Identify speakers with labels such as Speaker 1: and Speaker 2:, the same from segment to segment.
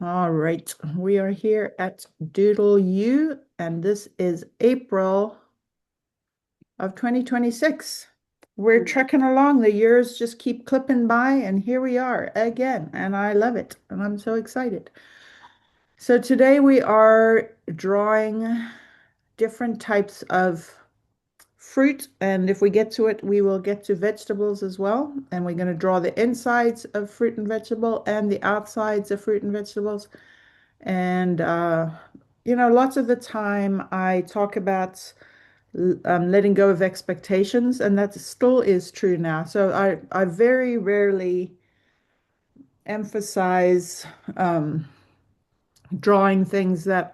Speaker 1: All right, we are here at DoodleU, and this is April of 2026. We're trekking along. The years just keep clipping by, and here we are again, and I love it, and I'm so excited. So today we are drawing different types of fruit, and if we get to it, we will get to vegetables as well. And we're going to draw the insides of fruit and vegetable and the outsides of fruit and vegetables. And lots of the time I talk about letting go of expectations, and that still is true now. So I very rarely emphasize drawing things that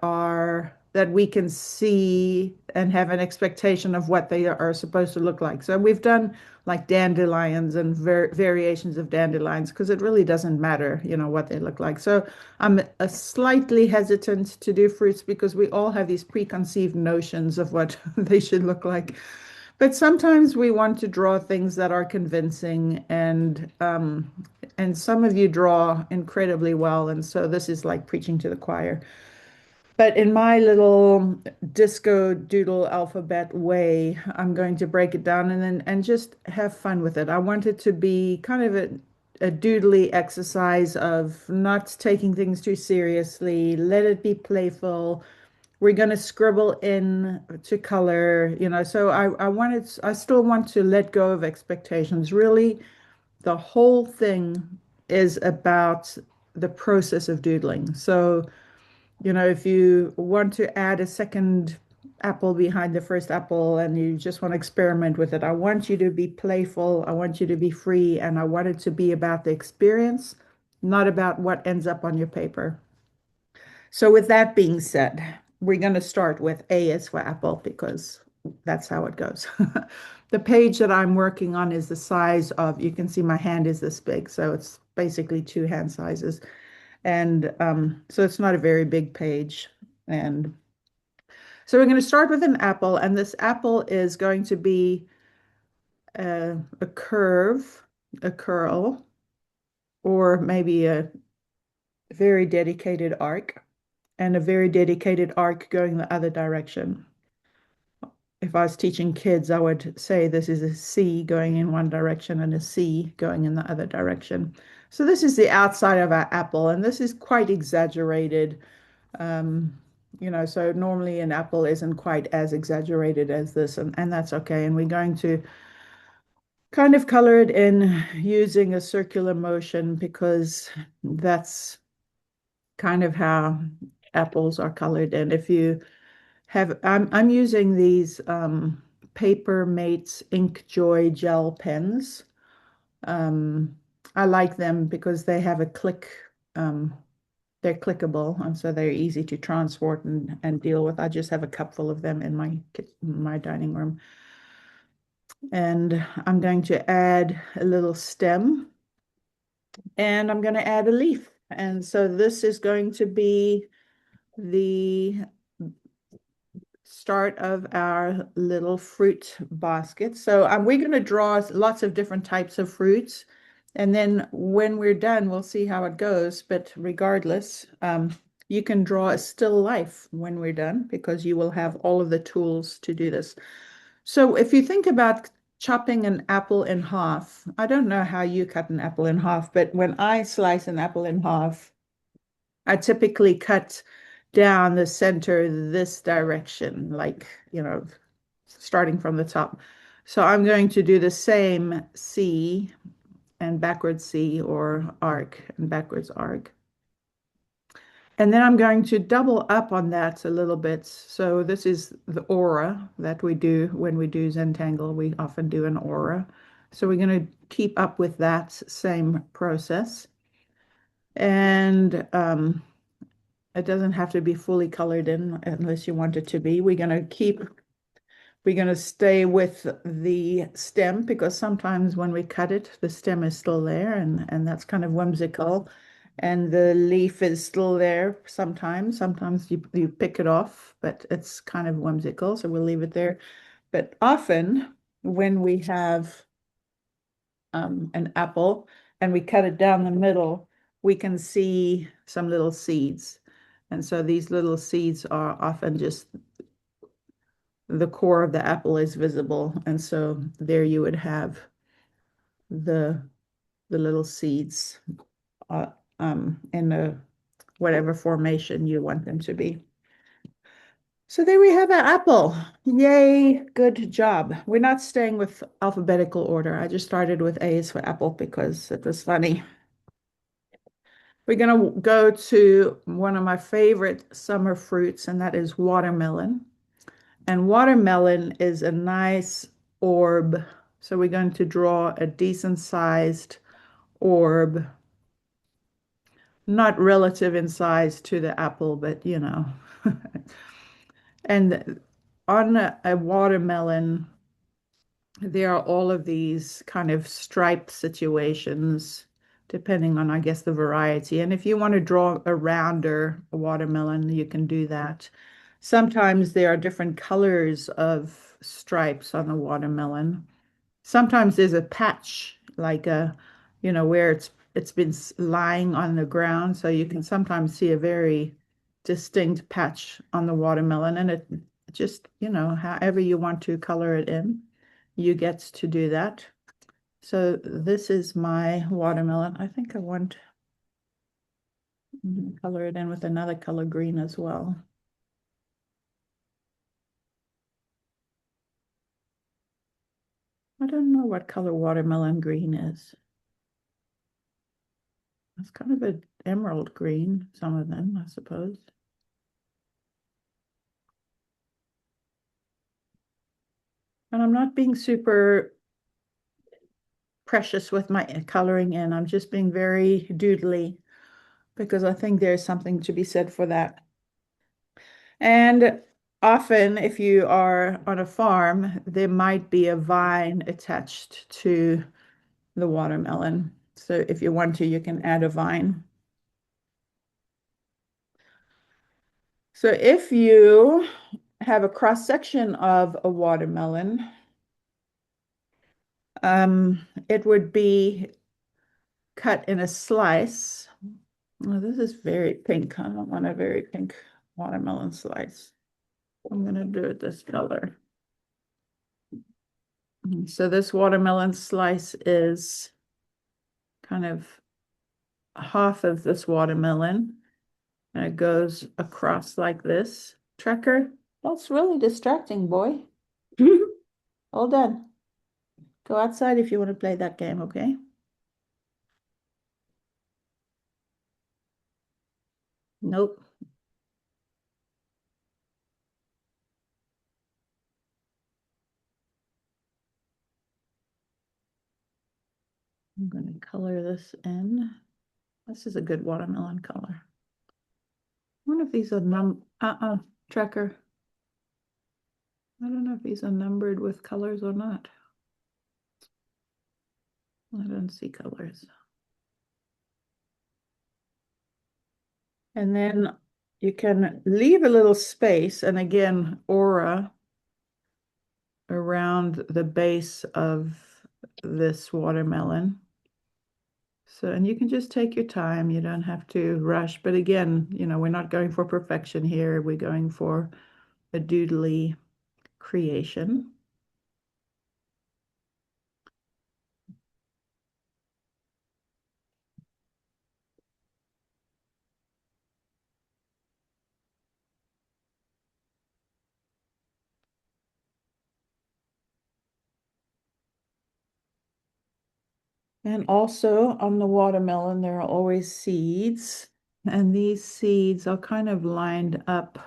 Speaker 1: we can see and have an expectation of what they are supposed to look like. So we've done like dandelions and variations of dandelions because it really doesn't matter, what they look like. So I'm slightly hesitant to do fruits because we all have these preconceived notions of what they should look like. But sometimes we want to draw things that are convincing, and some of you draw incredibly well, and so this is like preaching to the choir. But in my little disco doodle alphabet way, I'm going to break it down and just have fun with it. I want it to be kind of a doodly exercise of not taking things too seriously. Let it be playful. We're going to scribble in to color, so I still want to let go of expectations. Really, the whole thing is about the process of doodling. So, if you want to add a second apple behind the first apple and you just want to experiment with it, I want you to be playful. I want you to be free, and I want it to be about the experience, not about what ends up on your paper. So with that being said, we're going to start with A is for apple because that's how it goes. The page that I'm working on is the size of, you can see my hand is this big, so it's basically two hand sizes. And so it's not a very big page. And so we're going to start with an apple, and this apple is going to be a curve, a curl, or maybe a very dedicated arc, and a very dedicated arc going the other direction. If I was teaching kids, I would say this is a C going in one direction and a C going in the other direction. So this is the outside of our apple, and this is quite exaggerated. Um, so normally an apple isn't quite as exaggerated as this, and that's okay. And we're going to kind of color it in using a circular motion because that's kind of how apples are colored. And if you have, I'm using these Paper Mates Ink Joy gel pens. Um, I like them because they have a click. They're clickable, and so they're easy to transport and deal with. I just have a cup full of them in my dining room. And I'm going to add a little stem, and I'm going to add a leaf. And so this is going to be the start of our little fruit basket. So we're going to draw lots of different types of fruits. And then when we're done, we'll see how it goes. But regardless, you can draw a still life when we're done because you will have all of the tools to do this. So if you think about chopping an apple in half, I don't know how you cut an apple in half, but when I slice an apple in half, I typically cut down the center this direction, like, starting from the top. So I'm going to do the same C and backwards C, or arc and backwards arc. And then I'm going to double up on that a little bit. So this is the aura that we do when we do Zentangle. We often do an aura. So we're going to keep up with that same process. And it doesn't have to be fully colored in unless you want it to be. We're going to stay with the stem because sometimes when we cut it, the stem is still there, and that's kind of whimsical. And the leaf is still there sometimes. Sometimes you pick it off, but it's kind of whimsical, so we'll leave it there. But often when we have an apple and we cut it down the middle, we can see some little seeds. And so these little seeds are often just the core of the apple is visible. And so there you would have the the little seeds uh, in the whatever formation you want them to be. So there we have an apple. Yay, good job. We're not staying with alphabetical order. I just started with A's for apple because it was funny. We're going to go to one of my favorite summer fruits, and that is watermelon. And watermelon is a nice orb. So we're going to draw a decent sized orb, not relative in size to the apple, but you know. And on a watermelon, there are all of these kind of stripe situations, depending on, I guess, the variety. And if you want to draw a rounder watermelon, you can do that. Sometimes there are different colors of stripes on the watermelon. Sometimes there's a patch, like where it's been lying on the ground, so you can sometimes see a very distinct patch on the watermelon, and it just, however you want to color it in, you get to do that. So this is my watermelon. I think I want to color it in with another color green as well. I don't know what color watermelon green is. It's kind of an emerald green, some of them, I suppose. And I'm not being super precious with my coloring in. I'm just being very doodly because I think there's something to be said for that. And often, if you are on a farm, there might be a vine attached to the watermelon. So if you want to, you can add a vine. So if you have a cross section of a watermelon, it would be cut in a slice. Oh, this is very pink. I don't want a very pink watermelon slice. I'm going to do it this color. So this watermelon slice is kind of half of this watermelon, and it goes across like this. Tracker, that's really distracting, boy. All done. Go outside if you want to play that game, okay? Nope. I'm going to color this in. This is a good watermelon color. I wonder if these are tracker. I don't know if these are numbered with colors or not. I don't see colors. And then you can leave a little space, and again, aura around the base of this watermelon. So, and you can just take your time. You don't have to rush. But again, we're not going for perfection here. We're going for a doodly creation. And also on the watermelon, there are always seeds. And these seeds are kind of lined up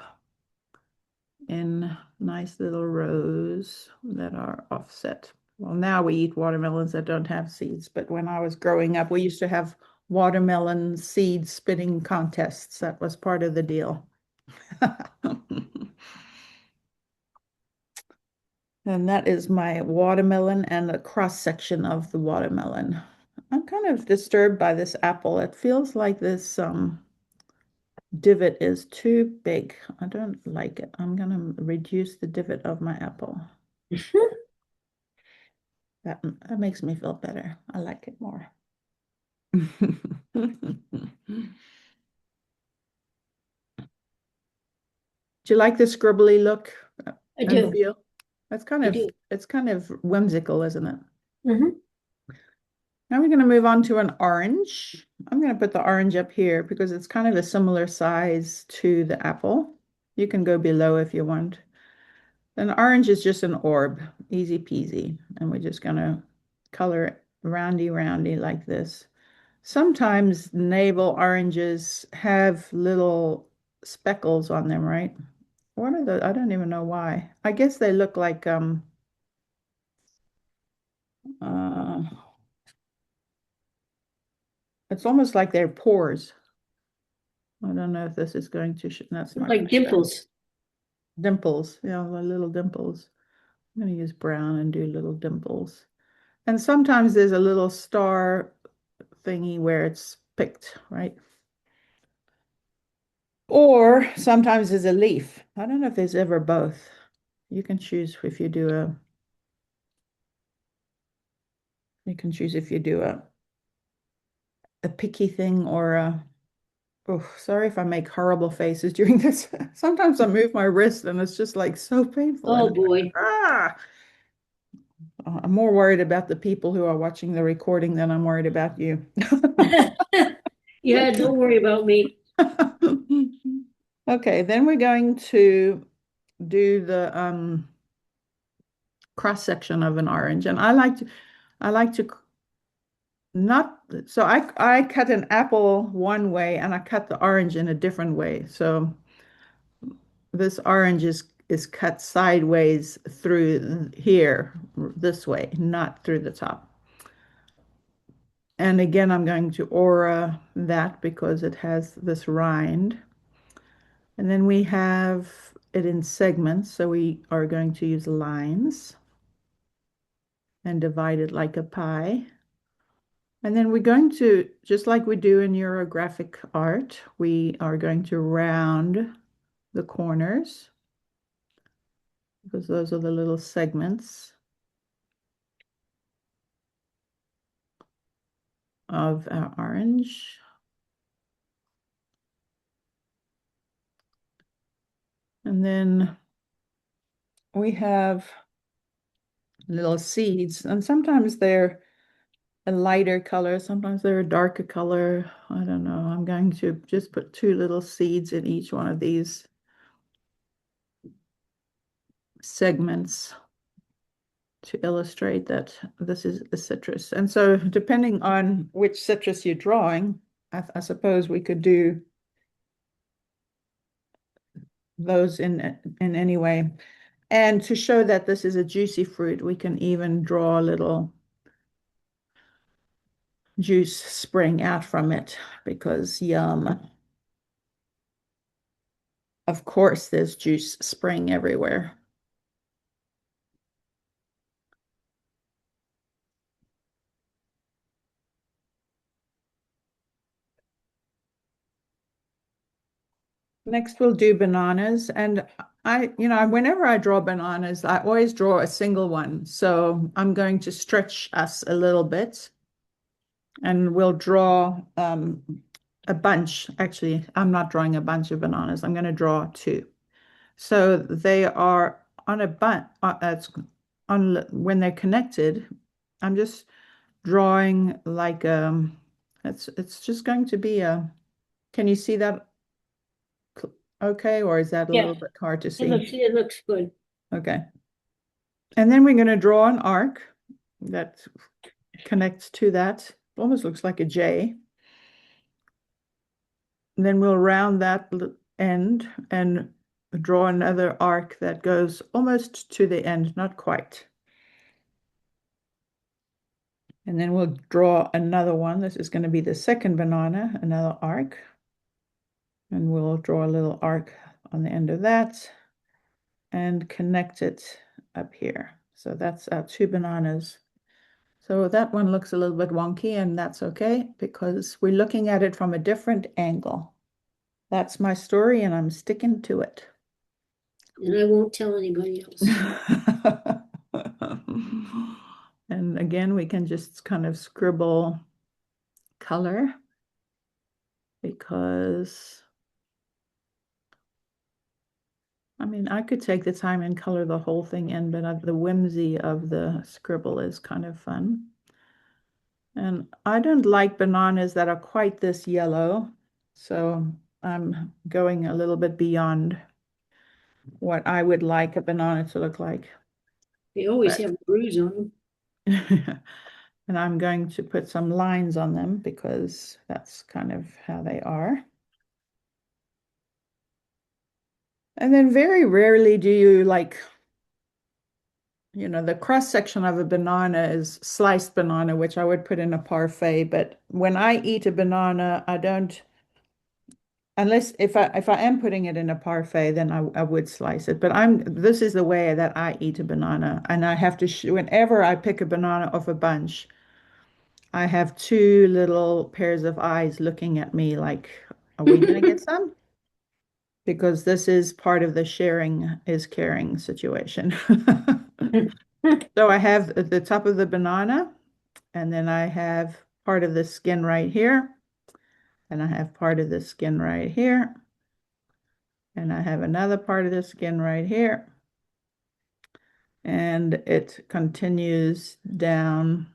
Speaker 1: in nice little rows that are offset. Well, now we eat watermelons that don't have seeds, but when I was growing up, we used to have watermelon seed spitting contests. That was part of the deal. And that is my watermelon and the cross section of the watermelon. I'm kind of disturbed by this apple. It feels like this divot is too big. I don't like it. I'm going to reduce the divot of my apple. That makes me feel better. I like it more. Do you like the scribbly look
Speaker 2: I
Speaker 1: and
Speaker 2: do.
Speaker 1: feel? That's kind
Speaker 2: I
Speaker 1: of
Speaker 2: do.
Speaker 1: it's kind of whimsical, isn't it?
Speaker 2: Hmm.
Speaker 1: Now we're going to move on to an orange. I'm going to put the orange up here because it's kind of a similar size to the apple. You can go below if you want. An orange is just an orb, easy peasy. And we're just going to color it roundy, roundy like this. Sometimes navel oranges have little speckles on them, right? What are the, I don't even know why. I guess they look like uh it's almost like they're pores. I don't know if this is going to that's not going
Speaker 2: Like
Speaker 1: to show.
Speaker 2: dimples.
Speaker 1: Dimples, the little dimples. I'm going to use brown and do little dimples. And sometimes there's a little star thingy where it's picked, right? Or sometimes there's a leaf. I don't know if there's ever both. You can choose if you do a, you can choose if you do a picky thing or a, oh, sorry if I make horrible faces during this. Sometimes I move my wrist and it's just like so painful. And
Speaker 2: Oh
Speaker 1: it's like,
Speaker 2: boy.
Speaker 1: ah, I'm more worried about the people who are watching the recording than I'm worried about you.
Speaker 2: Yeah, don't worry about me.
Speaker 1: Okay, then we're going to do the cross section of an orange, and I like to not so I cut an apple one way and I cut the orange in a different way. So this orange is cut sideways through here this way, not through the top. And again, I'm going to aura that because it has this rind. And then we have it in segments, so we are going to use lines and divide it like a pie. And then we're going to, just like we do in Eurographic art, we are going to round the corners because those are the little segments of our orange. And then we have little seeds, and sometimes they're a lighter color, sometimes they're a darker color. I don't know. I'm going to just put two little seeds in each one of these segments to illustrate that this is a citrus. And so depending on which citrus you're drawing, I suppose we could do those in any way. And to show that this is a juicy fruit, we can even draw a little juice spring out from it because yum. Of course, there's juice spring everywhere. Next, we'll do bananas. And whenever I draw bananas, I always draw a single one. So I'm going to stretch us a little bit and we'll draw a bunch. Actually, I'm not drawing a bunch of bananas. I'm going to draw two. So they are on a bunch, on when they're connected. I'm just drawing like it's just going to be a, can you see that okay, or is that a
Speaker 2: Yeah,
Speaker 1: little bit hard to
Speaker 2: it
Speaker 1: see?
Speaker 2: looks good.
Speaker 1: Okay. And then we're going to draw an arc that connects to that. Almost looks like a J. And then we'll round that end and draw another arc that goes almost to the end, not quite. And then we'll draw another one. This is going to be the second banana, another arc. And we'll draw a little arc on the end of that and connect it up here. So that's our two bananas. So that one looks a little bit wonky, and that's okay because we're looking at it from a different angle. That's my story, and I'm sticking to it.
Speaker 2: And I won't tell anybody else.
Speaker 1: And again, we can just kind of scribble color because, I mean, I could take the time and color the whole thing in, but the whimsy of the scribble is kind of fun. And I don't like bananas that are quite this yellow, so I'm going a little bit beyond what I would like a banana to look like.
Speaker 2: They always
Speaker 1: But
Speaker 2: have a bruise on them.
Speaker 1: and I'm going to put some lines on them because that's kind of how they are. And then very rarely do you like, the cross section of a banana is sliced banana, which I would put in a parfait. But when I eat a banana, I don't, unless if I am putting it in a parfait, then I would slice it. But this is the way that I eat a banana, and I have to whenever I pick a banana off a bunch, I have two little pairs of eyes looking at me like, are we gonna get some? Because this is part of the sharing is caring situation. So I have the top of the banana, and then I have part of the skin right here, and I have part of the skin right here, and I have another part of the skin right here, and it continues down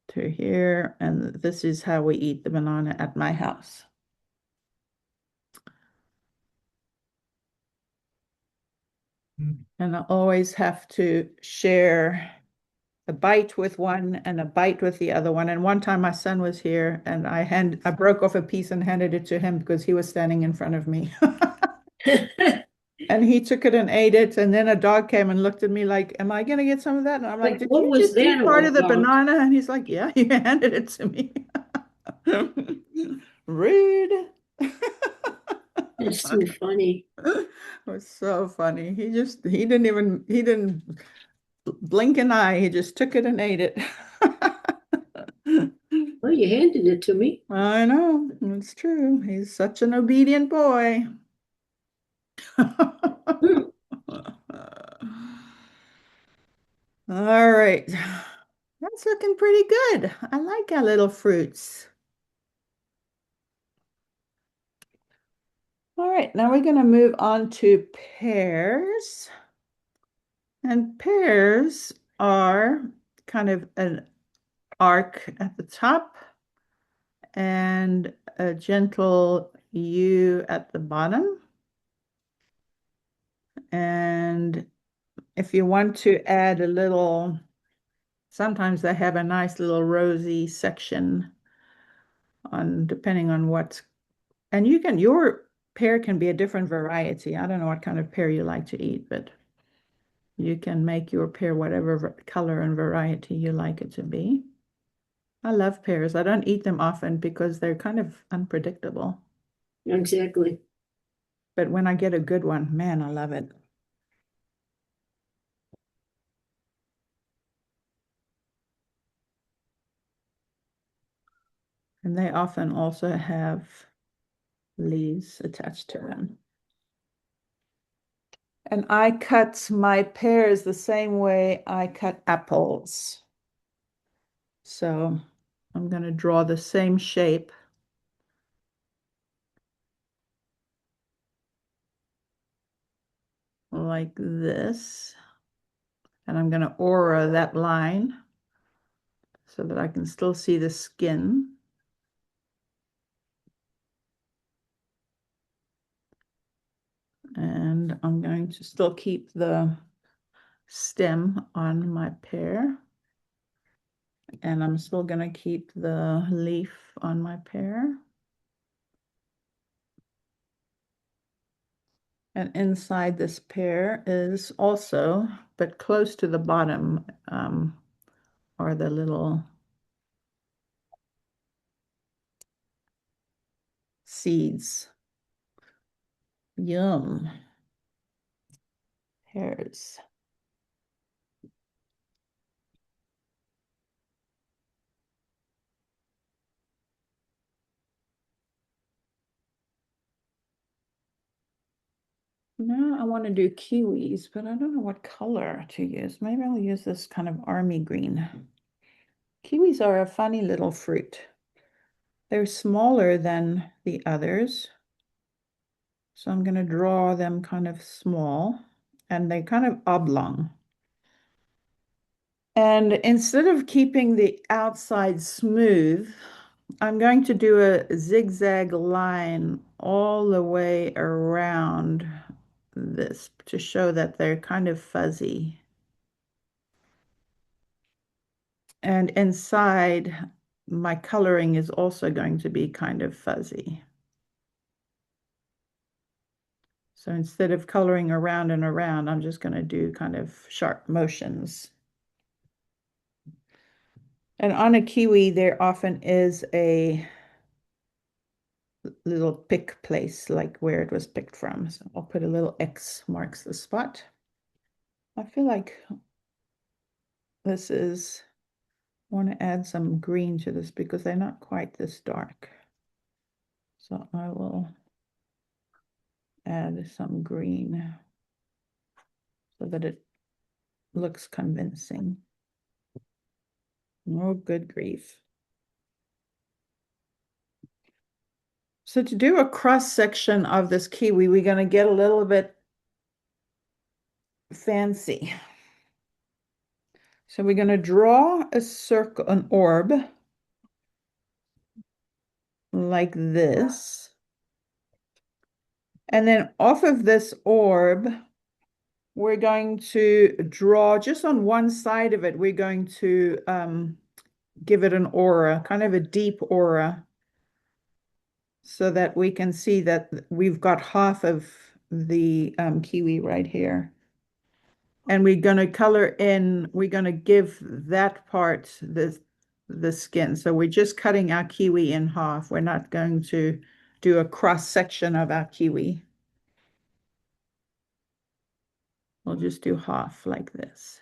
Speaker 1: to here, and this is how we eat the banana at my house. And I always have to share a bite with one and a bite with the other one. And one time my son was here and I broke off a piece and handed it to him because he was standing in front of me. And he took it and ate it. And then a dog came and looked at me like, am I going to get some of that? And I'm like,
Speaker 2: Like,
Speaker 1: did
Speaker 2: what
Speaker 1: you
Speaker 2: was
Speaker 1: just
Speaker 2: that
Speaker 1: eat part
Speaker 2: all
Speaker 1: of the
Speaker 2: about?
Speaker 1: banana? And he's like, yeah, you handed it to me. Rude.
Speaker 2: That's too funny.
Speaker 1: It was so funny. He didn't blink an eye. He just took it and ate it.
Speaker 2: Well, you handed it to me.
Speaker 1: I know, it's true. He's such an obedient boy.
Speaker 2: Hmm.
Speaker 1: All right. That's looking pretty good. I like our little fruits. All right, now we're going to move on to pears. And pears are kind of an arc at the top and a gentle U at the bottom. And if you want to add a little, sometimes they have a nice little rosy section on depending on what's, and your pear can be a different variety. I don't know what kind of pear you like to eat, but you can make your pear whatever color and variety you like it to be. I love pears. I don't eat them often because they're kind of unpredictable.
Speaker 2: Exactly.
Speaker 1: But when I get a good one, man, I love it. And they often also have leaves attached to them. And I cut my pears the same way I cut apples. So I'm going to draw the same shape. Like this. And I'm going to aura that line so that I can still see the skin. And I'm going to still keep the stem on my pear. And I'm still going to keep the leaf on my pear. And inside this pear is also, but close to the bottom, are the little seeds. Yum. Pears. Now I want to do kiwis, but I don't know what color to use. Maybe I'll use this kind of army green Kiwis are a funny little fruit. They're smaller than the others. So I'm going to draw them kind of small and they kind of oblong. And instead of keeping the outside smooth, I'm going to do a zigzag line all the way around this to show that they're kind of fuzzy. And inside, my coloring is also going to be kind of fuzzy. So instead of coloring around and around, I'm just going to do kind of sharp motions. And on a kiwi, there often is a little pick place, like where it was picked from. So I'll put a little X marks the spot. I feel like this is, I want to add some green to this because they're not quite this dark. So I will add some green so that it looks convincing. Oh, good grief. So to do a cross section of this kiwi, we're going to get a little bit fancy. So we're going to draw a circle, an orb like this. And then off of this orb, we're going to draw just on one side of it. We're going to give it an aura, kind of a deep aura, so that we can see that we've got half of the kiwi right here. And we're going to color in, we're going to give that part the skin. So we're just cutting our kiwi in half. We're not going to do a cross section of our kiwi. We'll just do half like this.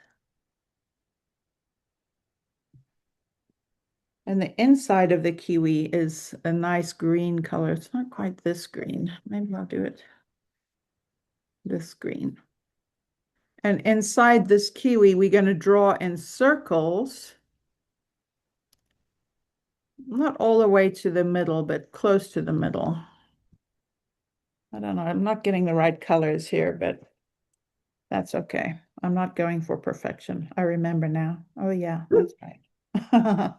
Speaker 1: And the inside of the kiwi is a nice green color. It's not quite this green. Maybe I'll do it this green. And inside this kiwi, we're going to draw in circles, not all the way to the middle, but close to the middle. I don't know. I'm not getting the right colors here, but that's okay. I'm not going for perfection. I remember now. Oh, yeah, that's right.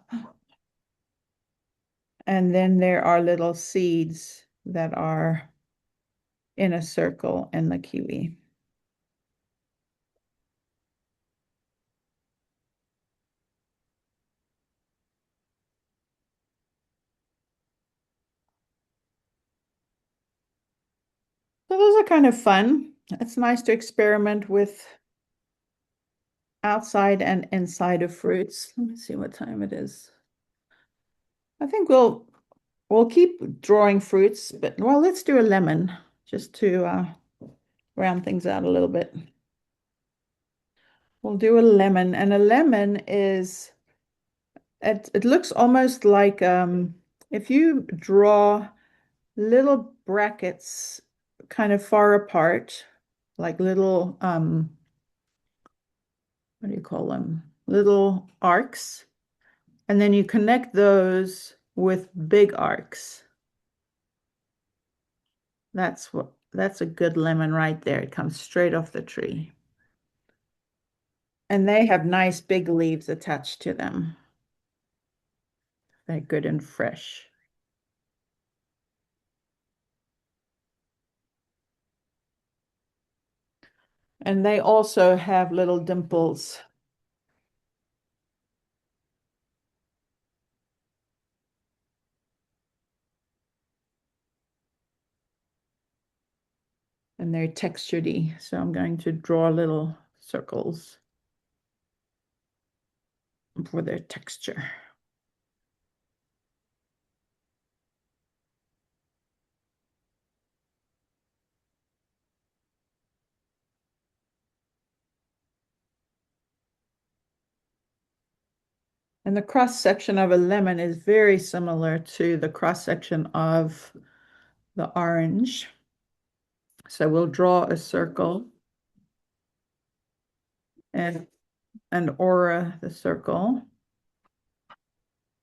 Speaker 1: And then there are little seeds that are in a circle in the kiwi. So those are kind of fun. It's nice to experiment with outside and inside of fruits. Let me see what time it is. I think we'll keep drawing fruits, but well, let's do a lemon just to round things out a little bit. We'll do a lemon, and a lemon is it looks almost like if you draw little brackets kind of far apart, like little what do you call them? Little arcs. And then you connect those with big arcs. That's a good lemon right there. It comes straight off the tree. And they have nice big leaves attached to them. They're good and fresh. And they also have little dimples. And they're textured-y. So I'm going to draw little circles for their texture. And the cross section of a lemon is very similar to the cross section of the orange. So we'll draw a circle and aura the circle.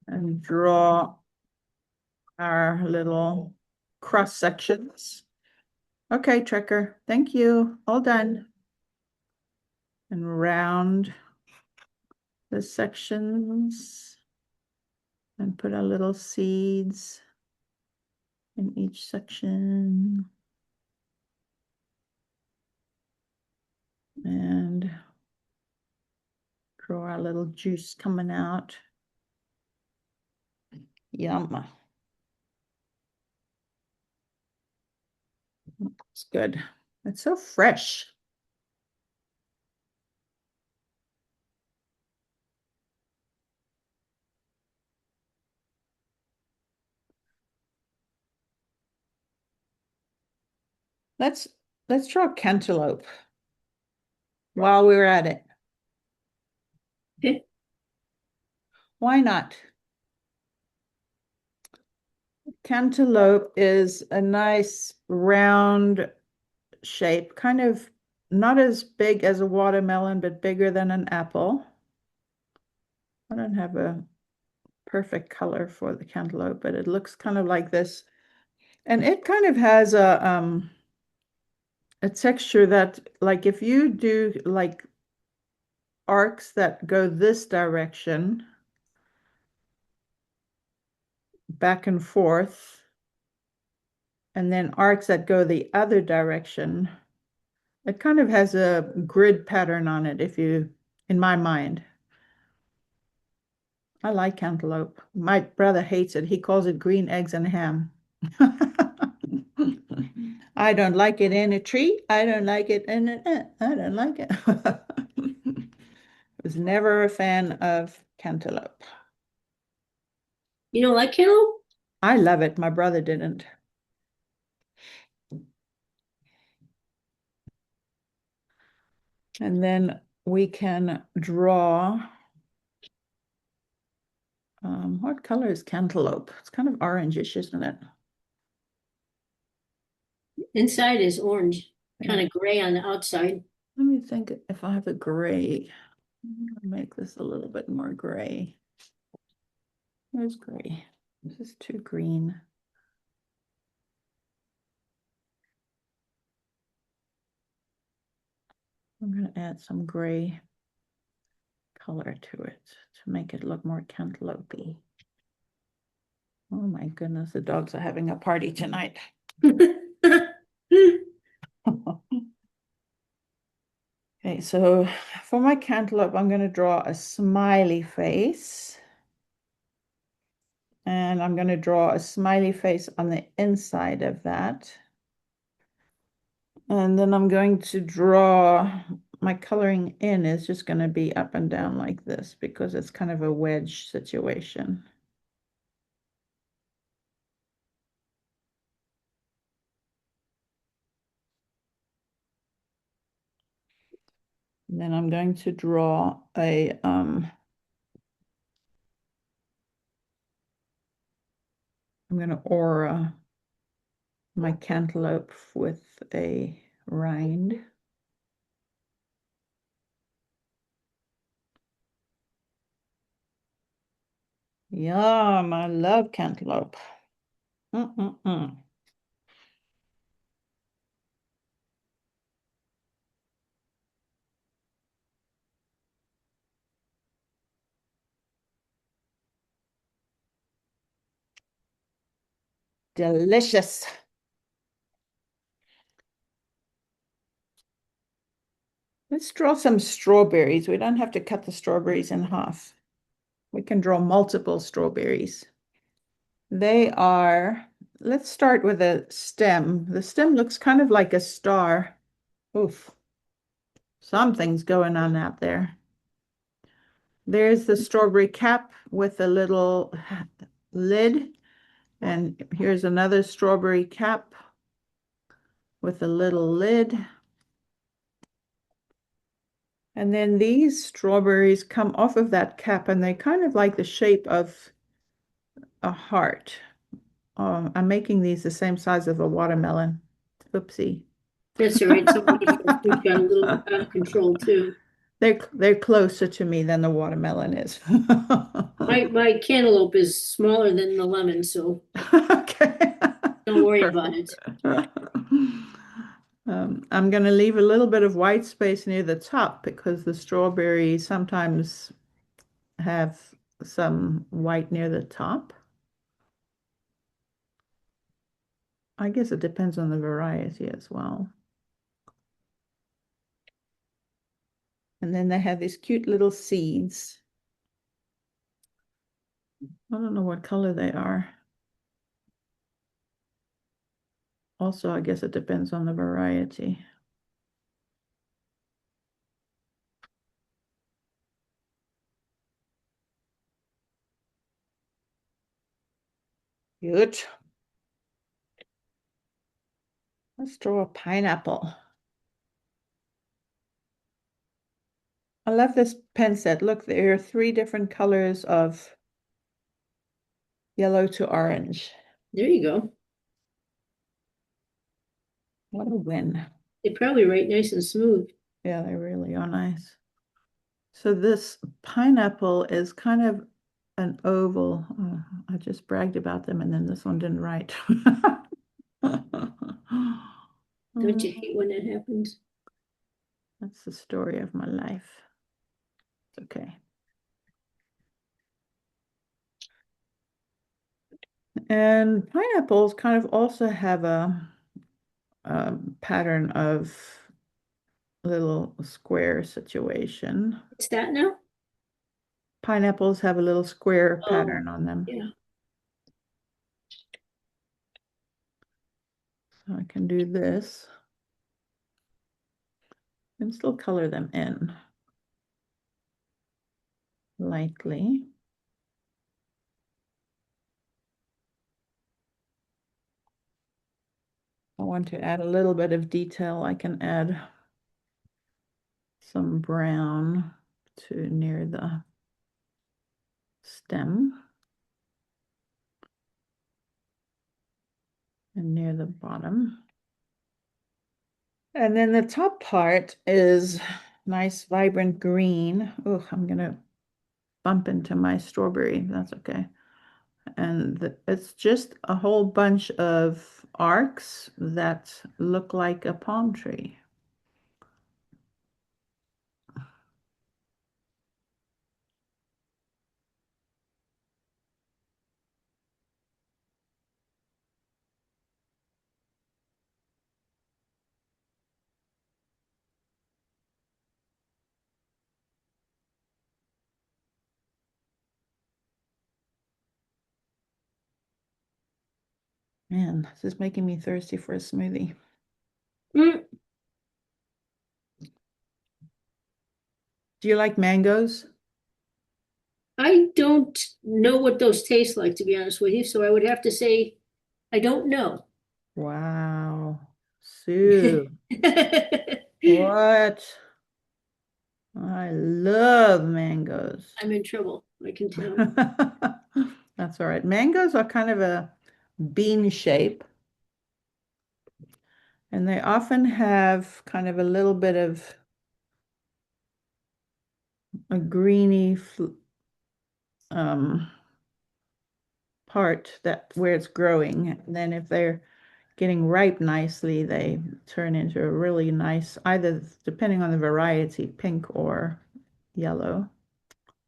Speaker 1: and draw our little cross sections. Okay, Trekker, thank you. All done. And round the sections and put our little seeds in each section. And draw our little juice coming out. Yum. It's good. It's so fresh. Let's let's draw cantaloupe while we're at it.
Speaker 2: Okay.
Speaker 1: Why not? Cantaloupe is a nice round shape, kind of not as big as a watermelon, but bigger than an apple. I don't have a perfect color for the cantaloupe, but it looks kind of like this. And it kind of has a texture that, like, if you do like arcs that go this direction, back and forth, and then arcs that go the other direction, it kind of has a grid pattern on it, if you, in my mind. I like cantaloupe. My brother hates it. He calls it green eggs and ham. I don't like it in a tree. I don't like it in I don't like it. Was never a fan of cantaloupe.
Speaker 2: You don't like cantaloupe?
Speaker 1: I love it. My brother didn't. And then we can draw. What color is cantaloupe? It's kind of orangish, isn't it?
Speaker 2: Inside is orange, kind
Speaker 1: Yeah.
Speaker 2: of gray on the outside.
Speaker 1: Let me think if I have a gray. Make this a little bit more gray. There's gray. This is too green. I'm going to add some gray color to it to make it look more cantaloupe-y. Oh my goodness, the dogs are having a party tonight. Okay, so for my cantaloupe, I'm going to draw a smiley face. And I'm going to draw a smiley face on the inside of that. And then I'm going to draw, my coloring in is just going to be up and down like this because it's kind of a wedge situation. And then I'm going to draw I'm going to aura my cantaloupe with a rind. Yum, I love cantaloupe. Mm-mm-mm. Delicious. Let's draw some strawberries. We don't have to cut the strawberries in half. We can draw multiple strawberries. They are, let's start with a stem. The stem looks kind of like a star. Oof, something's going on out there. There's the strawberry cap with a little lid. And here's another strawberry cap with a little lid. And then these strawberries come off of that cap and they kind of like the shape of a heart. I'm making these the same size of a watermelon. Oopsie.
Speaker 2: That's all right. Somebody else got a little out of control too.
Speaker 1: They're closer to me than the watermelon is.
Speaker 2: My cantaloupe is smaller than the lemon, so
Speaker 1: Okay.
Speaker 2: don't worry about
Speaker 1: Perfect.
Speaker 2: it.
Speaker 1: I'm going to leave a little bit of white space near the top because the strawberries sometimes have some white near the top. I guess it depends on the variety as well. And then they have these cute little seeds. I don't know what color they are. Also, I guess it depends on the variety. Good. Let's draw a pineapple. I love this pen set. Look, there are three different colors of yellow to orange.
Speaker 2: There you go.
Speaker 1: What a win.
Speaker 2: They probably write nice and smooth.
Speaker 1: Yeah, they really are nice. So this pineapple is kind of an oval. Oh, I just bragged about them and then this one didn't write.
Speaker 2: Don't
Speaker 1: Mm,
Speaker 2: you hate when that happens?
Speaker 1: that's the story of my life. It's okay. And pineapples kind of also have a pattern of little square situation.
Speaker 2: What's that now?
Speaker 1: Pineapples have a little square
Speaker 2: Oh,
Speaker 1: pattern on them.
Speaker 2: yeah.
Speaker 1: So I can do this and still color them in lightly. I want to add a little bit of detail. I can add some brown to near the stem and near the bottom. And then the top part is nice, vibrant green. Oh, I'm gonna bump into my strawberry. That's okay. And it's just a whole bunch of arcs that look like a palm tree. Man, this is making me thirsty for a smoothie.
Speaker 2: Mm,
Speaker 1: Do you like mangoes?
Speaker 2: I don't know what those taste like, to be honest with you, so I would have to say I don't know.
Speaker 1: Wow. Sue, what? I love mangoes.
Speaker 2: I'm in trouble, I can tell.
Speaker 1: That's all right. Mangoes are kind of a bean shape, and they often have kind of a little bit of a greeny um, part that where it's growing. And then if they're getting ripe nicely, they turn into a really nice, either depending on the variety, pink or yellow.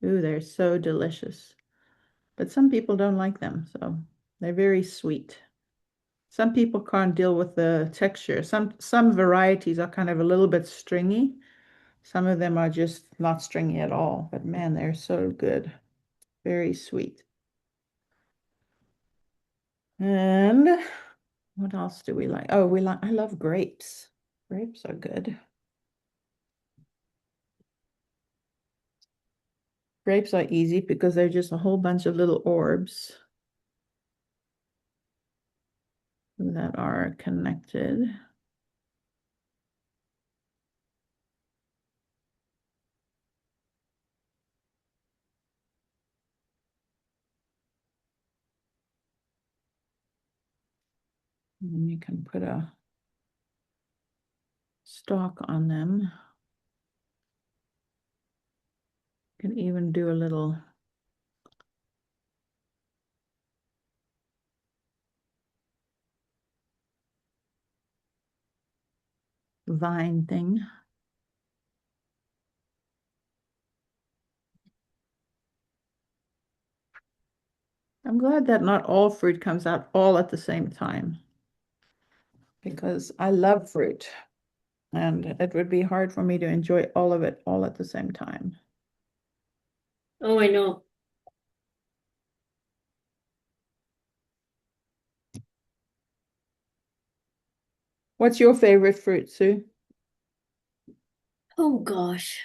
Speaker 1: Ooh, they're so delicious. But some people don't like them, so they're very sweet. Some people can't deal with the texture. Some varieties are kind of a little bit stringy. Some of them are just not stringy at all. But man, they're so good. Very sweet. And what else do we like? Oh, I love grapes. Grapes are good. Grapes are easy because they're just a whole bunch of little orbs that are connected. And then you can put a stalk on them. Can even do a little vine thing. I'm glad that not all fruit comes out all at the same time because I love fruit and it would be hard for me to enjoy all of it all at the same time.
Speaker 2: Oh, I know.
Speaker 1: What's your favorite fruit, Sue?
Speaker 2: Oh gosh.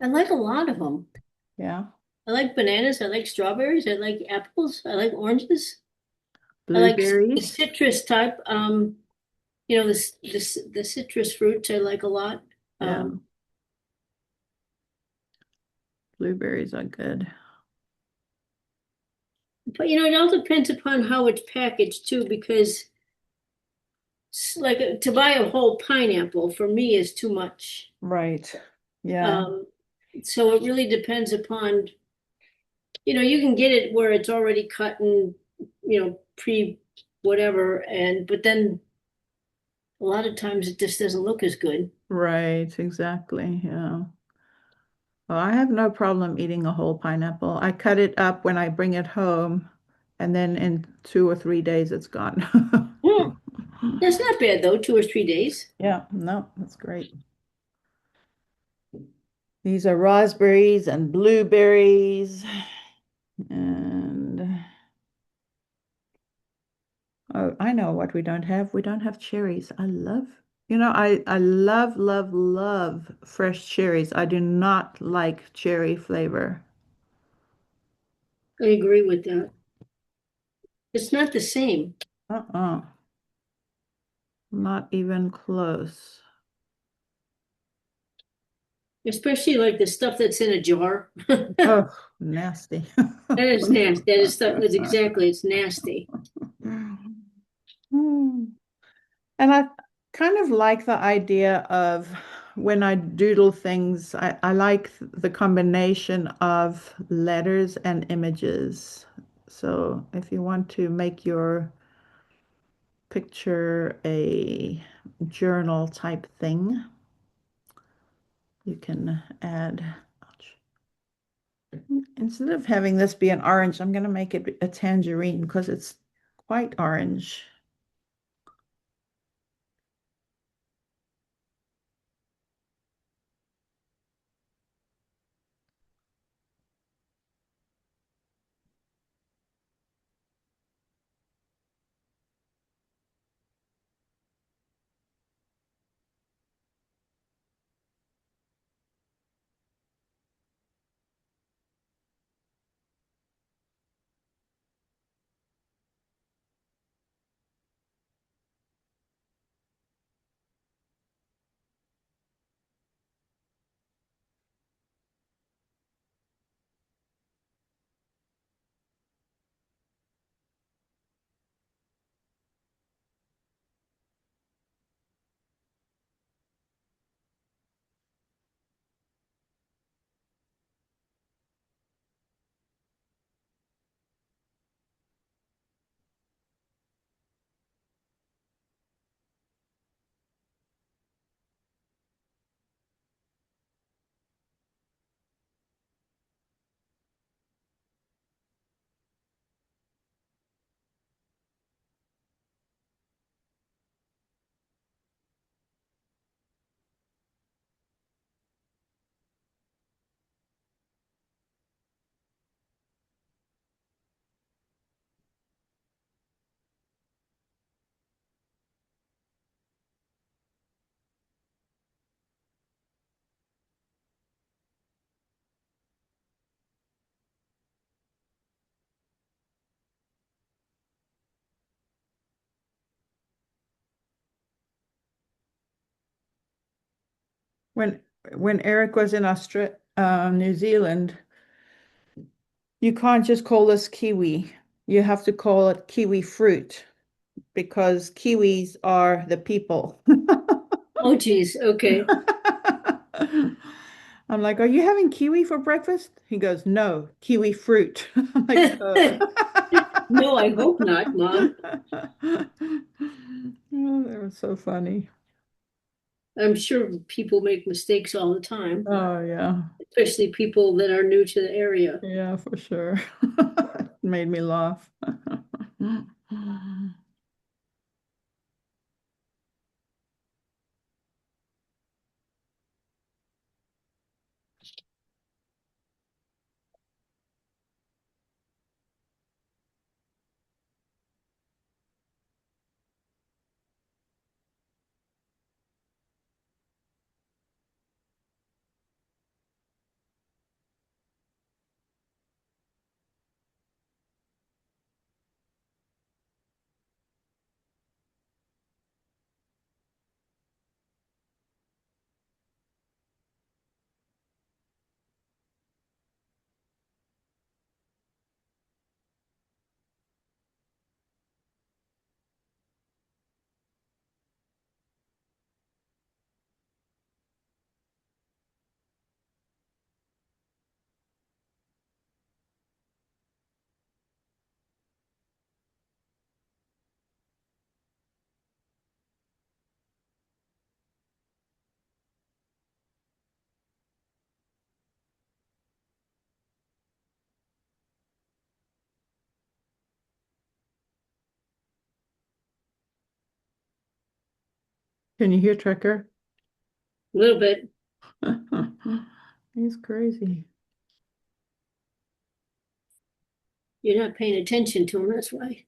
Speaker 2: I like a lot of them.
Speaker 1: Yeah,
Speaker 2: I like bananas. I like strawberries. I like apples. I like oranges. I like the
Speaker 1: blueberries.
Speaker 2: citrus type. The citrus fruits I like a lot.
Speaker 1: Yeah,
Speaker 2: Um,
Speaker 1: blueberries are good.
Speaker 2: but it all depends upon how it's packaged too, because to buy a whole pineapple for me is too much.
Speaker 1: Right. Yeah,
Speaker 2: Um, so it really depends upon, you can get it where it's already cut and, pre whatever, but then a lot of times it just doesn't look as good.
Speaker 1: right, exactly. Yeah. Well, I have no problem eating a whole pineapple. I cut it up when I bring it home, and then in 2 or 3 days it's gone.
Speaker 2: Hmm, that's not bad though, 2 or 3 days.
Speaker 1: Yeah, no, that's great. These are raspberries and blueberries. And oh, I know what we don't have. We don't have cherries. I love, love, love fresh cherries. I do not like cherry flavor.
Speaker 2: I agree with that. It's not the same,
Speaker 1: Uh-uh. Not even close.
Speaker 2: especially like the stuff that's in a jar. That
Speaker 1: Oh, nasty.
Speaker 2: is nasty. That is stuff. That's exactly. It's nasty.
Speaker 1: Hmm. And I kind of like the idea of when I doodle things, I like the combination of letters and images. So if you want to make your picture a journal type thing, you can add, ouch. Instead of having this be an orange, I'm going to make it a tangerine because it's quite orange. When when Eric was in New Zealand, you can't just call this kiwi. You have to call it kiwi fruit because kiwis are the people.
Speaker 2: Oh, geez. Okay.
Speaker 1: I'm like, are you having kiwi for breakfast? He goes, no, kiwi fruit. I'm like,
Speaker 2: No, I hope not, Mom.
Speaker 1: Oh, they were so funny.
Speaker 2: I'm sure people make mistakes all the time,
Speaker 1: Oh, yeah.
Speaker 2: especially people that are new to the area.
Speaker 1: Yeah, for sure. Made me laugh. Can you hear Trekker?
Speaker 2: A little bit.
Speaker 1: He's crazy.
Speaker 2: You're not paying attention to them, that's why.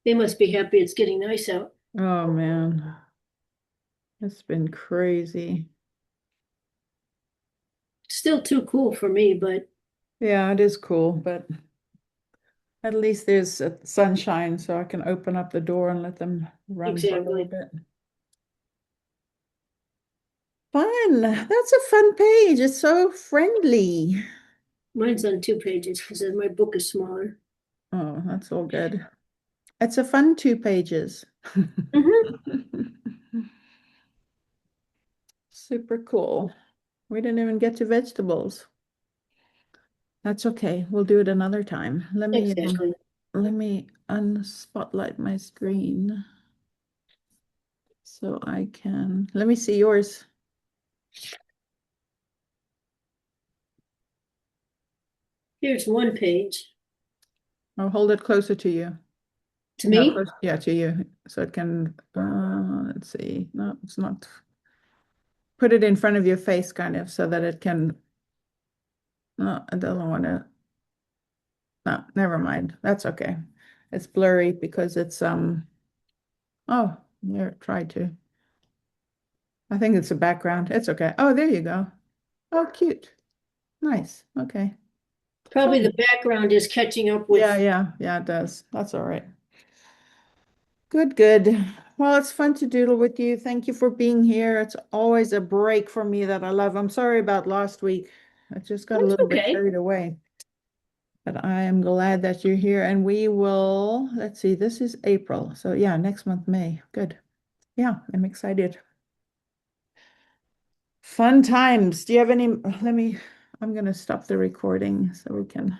Speaker 2: They must be happy it's getting nice out.
Speaker 1: Oh man, it's been crazy.
Speaker 2: Still too cool for me, but
Speaker 1: Yeah, it is cool, but at least there's sunshine, so I can open up the door and let them run for a little
Speaker 2: exactly.
Speaker 1: bit. Fun. That's a fun page. It's so friendly.
Speaker 2: Mine's on 2 pages because my book is smaller.
Speaker 1: Oh, that's all good. It's a fun 2 pages.
Speaker 2: Hmm.
Speaker 1: Super cool. We didn't even get to vegetables. That's okay. We'll do it another time.
Speaker 2: Exactly.
Speaker 1: Let me unspotlight my screen so I can let me see yours.
Speaker 2: Here's one page.
Speaker 1: I'll hold it closer to you.
Speaker 2: To
Speaker 1: No,
Speaker 2: me?
Speaker 1: close, yeah, to you. So it can let's see. No, it's not. Put it in front of your face kind of so that it can no, I don't want to. No, never mind. That's okay. It's blurry because it's oh, here, try to. I think it's a background. It's okay. Oh, there you go. Oh, cute. Nice. Okay.
Speaker 2: Probably the
Speaker 1: Fun.
Speaker 2: background is catching up
Speaker 1: Yeah,
Speaker 2: with.
Speaker 1: yeah, yeah, it does. That's all right. Good, good. Well, it's fun to doodle with you. Thank you for being here. It's always a break for me that I love. I'm sorry about last week. I just got a
Speaker 2: That's
Speaker 1: little bit
Speaker 2: okay.
Speaker 1: carried away. But I am glad that you're here and we will, let's see, this is April. So yeah, next month, May. Good. Yeah, I'm excited. Fun times. Do you have any, I'm going to stop the recording so we can